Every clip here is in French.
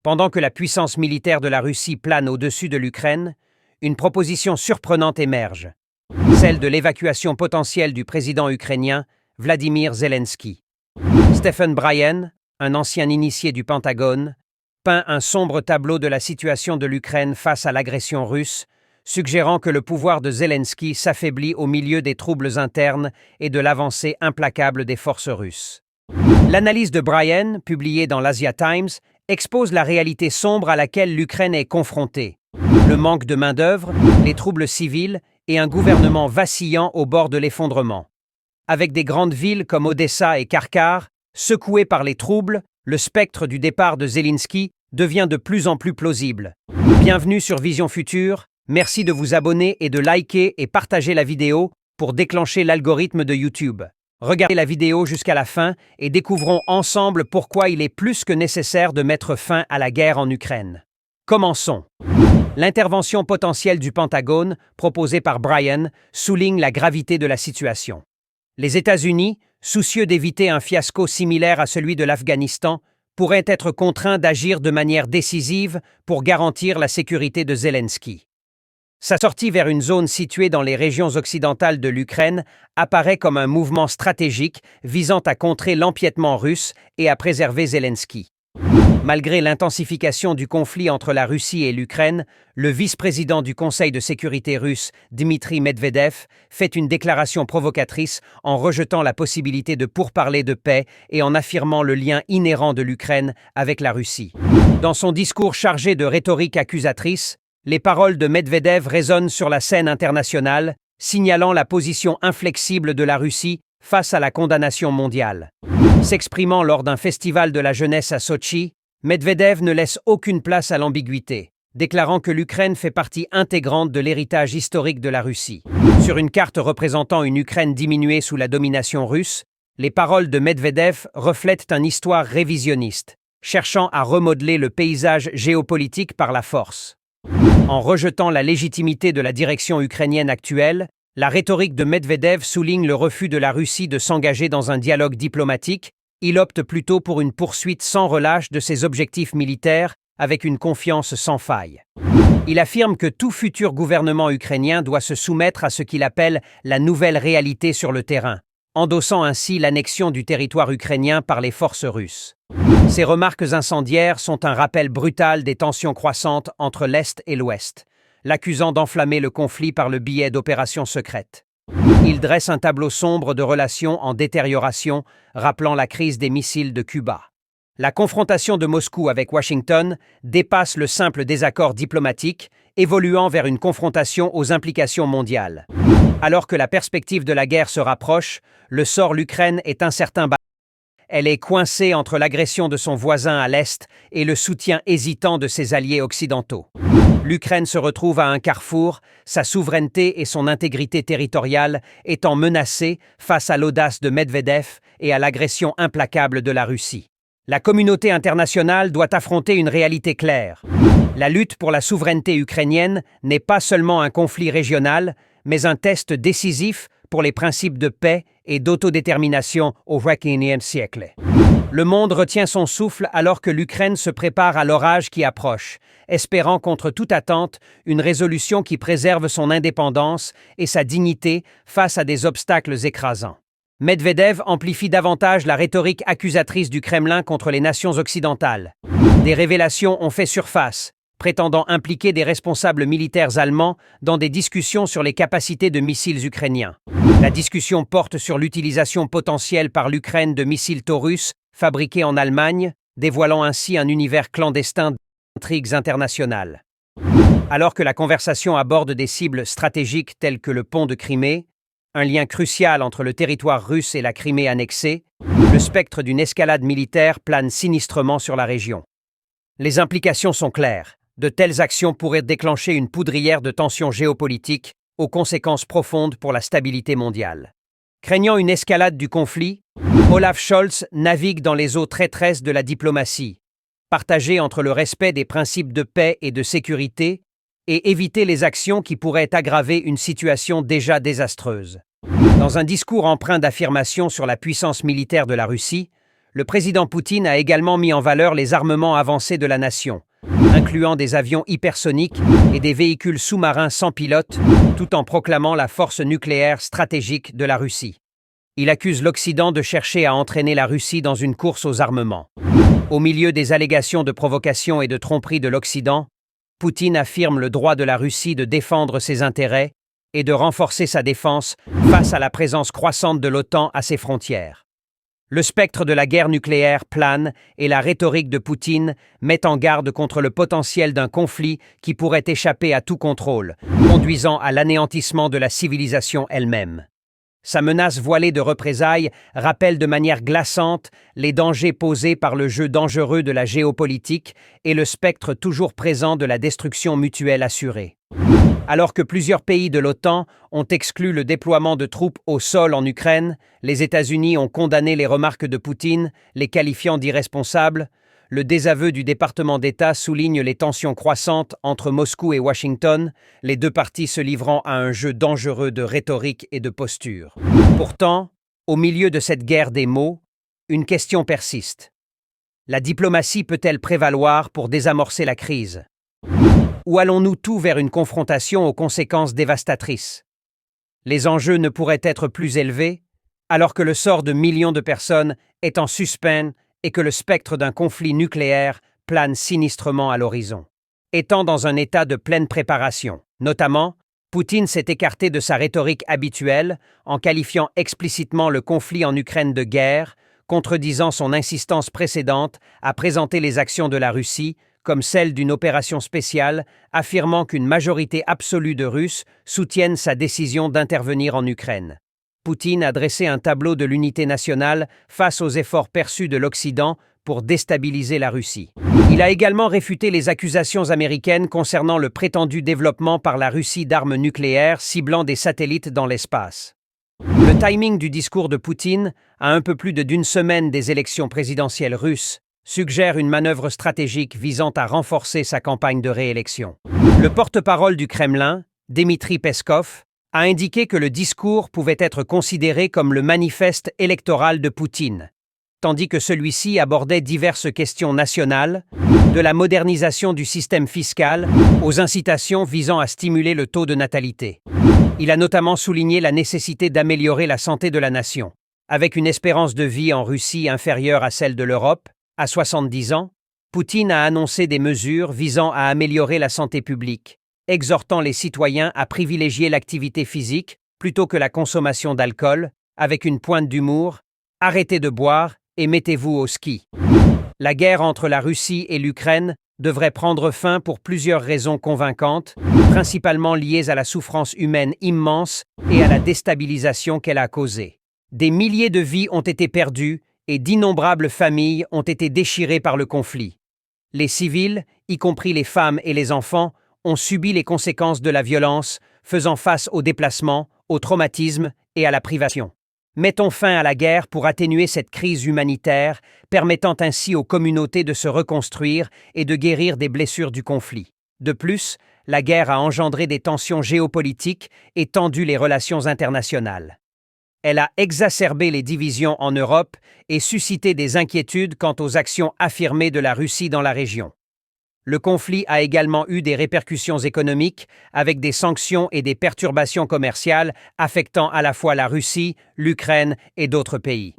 Pendant que la puissance militaire de la Russie plane au-dessus de l'Ukraine, une proposition surprenante émerge, celle de l'évacuation potentielle du président ukrainien Vladimir Zelensky. Stephen Bryan, un ancien initié du Pentagone, peint un sombre tableau de la situation de l'Ukraine face à l'agression russe, suggérant que le pouvoir de Zelensky s'affaiblit au milieu des troubles internes et de l'avancée implacable des forces russes. L'analyse de Bryan, publiée dans l'Asia Times, expose la réalité sombre à laquelle l'Ukraine est confrontée. Le manque de main-d'œuvre, les troubles civils et un gouvernement vacillant au bord de l'effondrement. Avec des grandes villes comme Odessa et Kharkar secouées par les troubles, le spectre du départ de Zelensky devient de plus en plus plausible. Bienvenue sur Vision Future, merci de vous abonner et de liker et partager la vidéo pour déclencher l'algorithme de YouTube. Regardez la vidéo jusqu'à la fin et découvrons ensemble pourquoi il est plus que nécessaire de mettre fin à la guerre en Ukraine. Commençons. L'intervention potentielle du Pentagone, proposée par Bryan, souligne la gravité de la situation. Les États-Unis, soucieux d'éviter un fiasco similaire à celui de l'Afghanistan, pourraient être contraints d'agir de manière décisive pour garantir la sécurité de Zelensky. Sa sortie vers une zone située dans les régions occidentales de l'Ukraine apparaît comme un mouvement stratégique visant à contrer l'empiètement russe et à préserver Zelensky. Malgré l'intensification du conflit entre la Russie et l'Ukraine, le vice-président du Conseil de sécurité russe, Dmitry Medvedev, fait une déclaration provocatrice en rejetant la possibilité de pourparlers de paix et en affirmant le lien inhérent de l'Ukraine avec la Russie. Dans son discours chargé de rhétorique accusatrice, les paroles de Medvedev résonnent sur la scène internationale, signalant la position inflexible de la Russie face à la condamnation mondiale. S'exprimant lors d'un festival de la jeunesse à Sotchi, Medvedev ne laisse aucune place à l'ambiguïté, déclarant que l'Ukraine fait partie intégrante de l'héritage historique de la Russie. Sur une carte représentant une Ukraine diminuée sous la domination russe, les paroles de Medvedev reflètent une histoire révisionniste, cherchant à remodeler le paysage géopolitique par la force. En rejetant la légitimité de la direction ukrainienne actuelle, la rhétorique de Medvedev souligne le refus de la Russie de s'engager dans un dialogue diplomatique. Il opte plutôt pour une poursuite sans relâche de ses objectifs militaires avec une confiance sans faille. Il affirme que tout futur gouvernement ukrainien doit se soumettre à ce qu'il appelle la nouvelle réalité sur le terrain, endossant ainsi l'annexion du territoire ukrainien par les forces russes. Ces remarques incendiaires sont un rappel brutal des tensions croissantes entre l'Est et l'Ouest, l'accusant d'enflammer le conflit par le biais d'opérations secrètes. Il dresse un tableau sombre de relations en détérioration, rappelant la crise des missiles de Cuba. La confrontation de Moscou avec Washington dépasse le simple désaccord diplomatique, évoluant vers une confrontation aux implications mondiales. Alors que la perspective de la guerre se rapproche, le sort de l'Ukraine est incertain. Elle est coincée entre l'agression de son voisin à l'Est et le soutien hésitant de ses alliés occidentaux. L'Ukraine se retrouve à un carrefour, sa souveraineté et son intégrité territoriale étant menacées face à l'audace de Medvedev et à l'agression implacable de la Russie. La communauté internationale doit affronter une réalité claire. La lutte pour la souveraineté ukrainienne n'est pas seulement un conflit régional, mais un test décisif pour les principes de paix et d'autodétermination au XXIe siècle. Le monde retient son souffle alors que l'Ukraine se prépare à l'orage qui approche, espérant contre toute attente une résolution qui préserve son indépendance et sa dignité face à des obstacles écrasants. Medvedev amplifie davantage la rhétorique accusatrice du Kremlin contre les nations occidentales. Des révélations ont fait surface, prétendant impliquer des responsables militaires allemands dans des discussions sur les capacités de missiles ukrainiens. La discussion porte sur l'utilisation potentielle par l'Ukraine de missiles Taurus fabriqués en Allemagne, dévoilant ainsi un univers clandestin d'intrigues internationales. Alors que la conversation aborde des cibles stratégiques telles que le pont de Crimée, un lien crucial entre le territoire russe et la Crimée annexée, le spectre d'une escalade militaire plane sinistrement sur la région. Les implications sont claires. De telles actions pourraient déclencher une poudrière de tensions géopolitiques aux conséquences profondes pour la stabilité mondiale. Craignant une escalade du conflit, Olaf Scholz navigue dans les eaux traîtresses de la diplomatie, partagée entre le respect des principes de paix et de sécurité et éviter les actions qui pourraient aggraver une situation déjà désastreuse. Dans un discours empreint d'affirmation sur la puissance militaire de la Russie, Le président Poutine a également mis en valeur les armements avancés de la nation, incluant des avions hypersoniques et des véhicules sous-marins sans pilote, tout en proclamant la force nucléaire stratégique de la Russie. Il accuse l'Occident de chercher à entraîner la Russie dans une course aux armements. Au milieu des allégations de provocation et de tromperie de l'Occident, Poutine affirme le droit de la Russie de défendre ses intérêts et de renforcer sa défense face à la présence croissante de l'OTAN à ses frontières. Le spectre de la guerre nucléaire plane et la rhétorique de Poutine met en garde contre le potentiel d'un conflit qui pourrait échapper à tout contrôle, conduisant à l'anéantissement de la civilisation elle-même. Sa menace voilée de représailles rappelle de manière glaçante les dangers posés par le jeu dangereux de la géopolitique et le spectre toujours présent de la destruction mutuelle assurée. Alors que plusieurs pays de l'OTAN ont exclu le déploiement de troupes au sol en Ukraine, les États-Unis ont condamné les remarques de Poutine, les qualifiant d'irresponsables. Le désaveu du département d'État souligne les tensions croissantes entre Moscou et Washington, les deux parties se livrant à un jeu dangereux de rhétorique et de posture. Pourtant, au milieu de cette guerre des mots, une question persiste. La diplomatie peut-elle prévaloir pour désamorcer la crise ? Ou allons-nous tout vers une confrontation aux conséquences dévastatrices? Les enjeux ne pourraient être plus élevés, alors que le sort de millions de personnes est en suspens et que le spectre d'un conflit nucléaire plane sinistrement à l'horizon. Étant dans un état de pleine préparation, notamment, Poutine s'est écarté de sa rhétorique habituelle en qualifiant explicitement le conflit en Ukraine de guerre, contredisant son insistance précédente à présenter les actions de la Russie comme celle d'une opération spéciale, affirmant qu'une majorité absolue de Russes soutiennent sa décision d'intervenir en Ukraine. Poutine a dressé un tableau de l'unité nationale face aux efforts perçus de l'Occident pour déstabiliser la Russie. Il a également réfuté les accusations américaines concernant le prétendu développement par la Russie d'armes nucléaires ciblant des satellites dans l'espace. Le timing du discours de Poutine, à un peu plus d'une semaine des élections présidentielles russes, suggère une manœuvre stratégique visant à renforcer sa campagne de réélection. Le porte-parole du Kremlin, Dmitri Peskov, a indiqué que le discours pouvait être considéré comme le manifeste électoral de Poutine, tandis que celui-ci abordait diverses questions nationales, de la modernisation du système fiscal aux incitations visant à stimuler le taux de natalité. Il a notamment souligné la nécessité d'améliorer la santé de la nation. Avec une espérance de vie en Russie inférieure à celle de l'Europe, à 70 ans, Poutine a annoncé des mesures visant à améliorer la santé publique, exhortant les citoyens à privilégier l'activité physique plutôt que la consommation d'alcool, avec une pointe d'humour, arrêtez de boire et mettez-vous au ski. La guerre entre la Russie et l'Ukraine devrait prendre fin pour plusieurs raisons convaincantes, principalement liées à la souffrance humaine immense et à la déstabilisation qu'elle a causée. Des milliers de vies ont été perdues et d'innombrables familles ont été déchirées par le conflit. Les civils, y compris les femmes et les enfants, ont subi les conséquences de la violence, faisant face au déplacement, au traumatisme et à la privation. Mettons fin à la guerre pour atténuer cette crise humanitaire, permettant ainsi aux communautés de se reconstruire et de guérir des blessures du conflit. De plus, la guerre a engendré des tensions géopolitiques et tendu les relations internationales. Elle a exacerbé les divisions en Europe et suscité des inquiétudes quant aux actions affirmées de la Russie dans la région. Le conflit a également eu des répercussions économiques, avec des sanctions et des perturbations commerciales affectant à la fois la Russie, l'Ukraine et d'autres pays.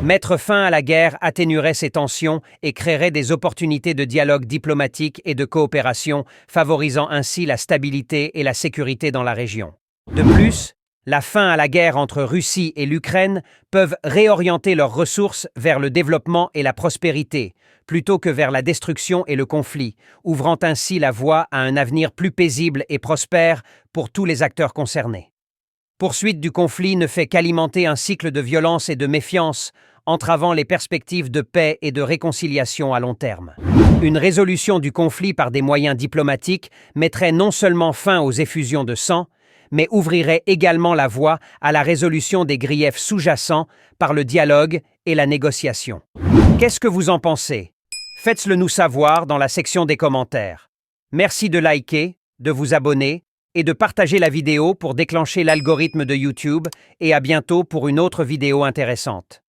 Mettre fin à la guerre atténuerait ces tensions et créerait des opportunités de dialogue diplomatique et de coopération, favorisant ainsi la stabilité et la sécurité dans la région. De plus, la fin à la guerre entre Russie et l'Ukraine peuvent réorienter leurs ressources vers le développement et la prospérité, plutôt que vers la destruction et le conflit, ouvrant ainsi la voie à un avenir plus paisible et prospère pour tous les acteurs concernés. Poursuite du conflit ne fait qu'alimenter un cycle de violence et de méfiance, entravant les perspectives de paix et de réconciliation à long terme. Une résolution du conflit par des moyens diplomatiques mettrait non seulement fin aux effusions de sang, mais ouvrirait également la voie à la résolution des griefs sous-jacents par le dialogue et la négociation. Qu'est-ce que vous en pensez? Faites-le nous savoir dans la section des commentaires. Merci de liker, de vous abonner et de partager la vidéo pour déclencher l'algorithme de YouTube et à bientôt pour une autre vidéo intéressante.